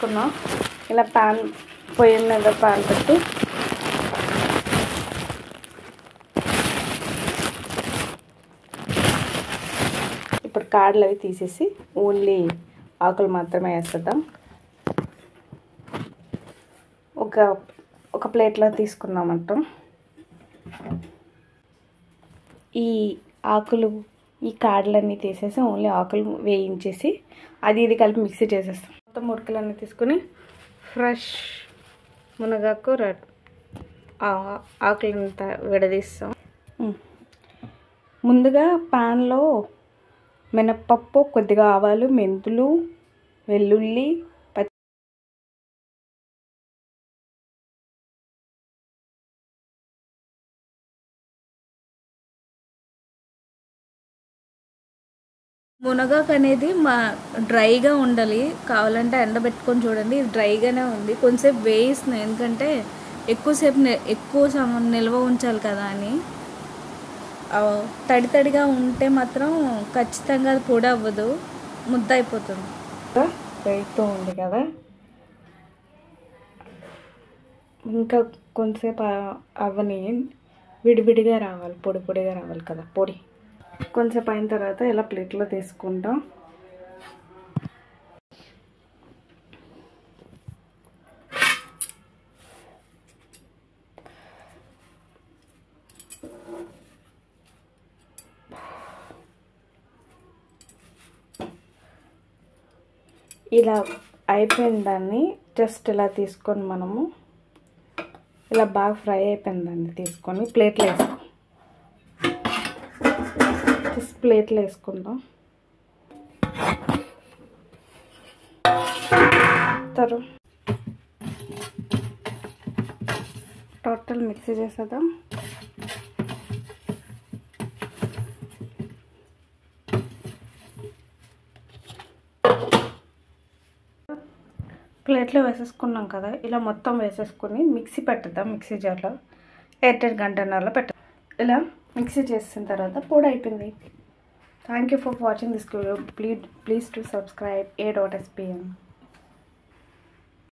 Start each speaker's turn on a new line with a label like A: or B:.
A: తీసుకున్నాం. ఇలా ప్యాన్ పొయ్యి మీద ప్యాన్ పెట్టి ఇప్పుడు కాడలు అవి తీసేసి ఓన్లీ ఆకులు మాత్రమే వేసేద్దాం. ఒక ప్లేట్లో తీసుకున్నామంట. ఈ ఆకులు ఈ కాడలన్నీ తీసేసి ఓన్లీ ఆకులు వేయించేసి అది ఇది కలిపి మిక్సీ చేసేస్తాం. మొత్తం మురికలన్నీ తీసుకుని ఫ్రెష్ మునగాకు ఆకులంతా విడదీస్తాం. ముందుగా ప్యాన్లో మినప్పప్పు, కొద్దిగా ఆవాలు, మెంతులు, వెల్లుల్లి,
B: మునగాకు అనేది డ్రైగా ఉండాలి. కావాలంటే ఎండబెట్టుకొని చూడండి. ఇది డ్రైగానే ఉంది. కొంచెంసేపు వేయిస్తున్నాను, ఎందుకంటే ఎక్కువ సమయం నిల్వ ఉంచాలి కదా అని. తడిగా ఉంటే మాత్రం ఖచ్చితంగా అది పొడి అవ్వదు, ముద్ద అయిపోతుంది.
A: వేగుతూ ఉంది కదా, ఇంకా కొంచెంసేపు అవని విడివిడిగా రావాలి, పొడిగా రావాలి కదా. పొడి కొంచెంసేపు అయిన తర్వాత ఇలా ప్లేట్లో తీసుకుంటాం. ఇలా అయిపోయిన దాన్ని జస్ట్ ఇలా తీసుకొని మనము ఇలా బాగా ఫ్రై అయిపోయిన దాన్ని తీసుకొని ప్లేట్లో వేసుకుందాం. టోటల్ మిక్సీ చేసేద్దాం. ప్లేట్లో వేసేసుకున్నాం కదా, ఇలా మొత్తం వేసేసుకొని మిక్సీ పెట్టేద్దాం. మిక్సీ జార్లో ఎయిర్టైట్ కంటైనర్లో పెట్టాం. ఇలా మిక్సీ చేసిన తర్వాత పొడి అయిపోయింది. Thank you for watching this video. Please to subscribe A.SPM.